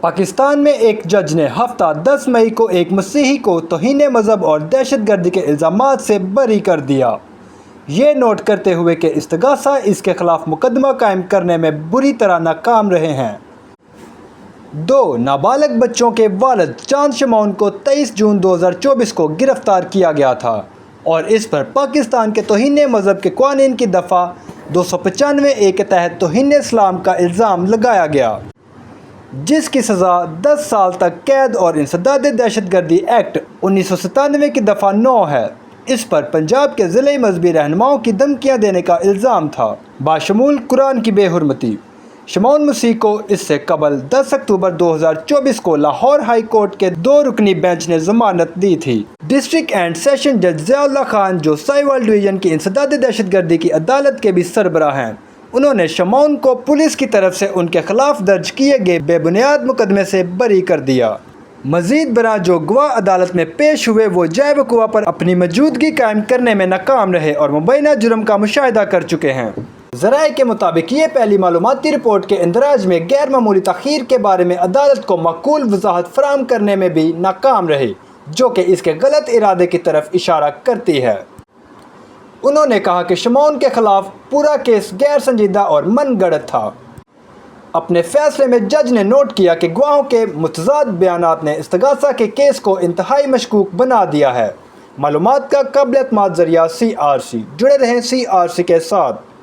پاکستان میں ایک جج نے ہفتہ 10 مئی کو ایک مسیحی کو توہین مذہب اور دہشت گردی کے الزامات سے بری کر دیا، یہ نوٹ کرتے ہوئے کہ استغاثہ اس کے خلاف مقدمہ قائم کرنے میں بری طرح ناکام رہے ہیں۔ 2 نابالغ بچوں کے والد چاند شمعون کو 23 جون 2024 کو گرفتار کیا گیا تھا اور اس پر پاکستان کے توہین مذہب کے قوانین کی دفعہ 295 کے تحت توہین اسلام کا الزام لگایا گیا، جس کی سزا 10 سال تک قید اور انسداد دہشت گردی ایکٹ 1997 کی دفعہ 9 ہے۔ اس پر پنجاب کے ضلعی مذہبی رہنماؤں کی دھمکیاں دینے کا الزام تھا، باشمول قرآن کی بے حرمتی۔ شمعون مسیح کو اس سے قبل 10 اکتوبر 2024 کو لاہور ہائی کورٹ کے 2 رکنی بینچ نے ضمانت دی تھی۔ ڈسٹرکٹ اینڈ سیشن جج ضیاء اللہ خان، جو ساہیوال ڈویژن کی انسداد دہشت گردی کی عدالت کے بھی سربراہ ہیں، انہوں نے شمعون کو پولیس کی طرف سے ان کے خلاف درج کیے گئے بے بنیاد مقدمے سے بری کر دیا۔ مزید برآں جو گواہ عدالت میں پیش ہوئے وہ جائے وقوع پر اپنی موجودگی قائم کرنے میں ناکام رہے اور مبینہ جرم کا مشاہدہ کر چکے ہیں۔ ذرائع کے مطابق یہ پہلی معلوماتی رپورٹ کے اندراج میں غیر معمولی تاخیر کے بارے میں عدالت کو معقول وضاحت فراہم کرنے میں بھی ناکام رہی، جو کہ اس کے غلط ارادے کی طرف اشارہ کرتی ہے۔ انہوں نے کہا کہ شمعون کے خلاف پورا کیس غیر سنجیدہ اور من گھڑت تھا۔ اپنے فیصلے میں جج نے نوٹ کیا کہ گواہوں کے متضاد بیانات نے استغاثہ کے کیس کو انتہائی مشکوک بنا دیا ہے۔ معلومات کا قابل اعتماد ذریعہ CRC، جڑے رہیں CRC کے ساتھ۔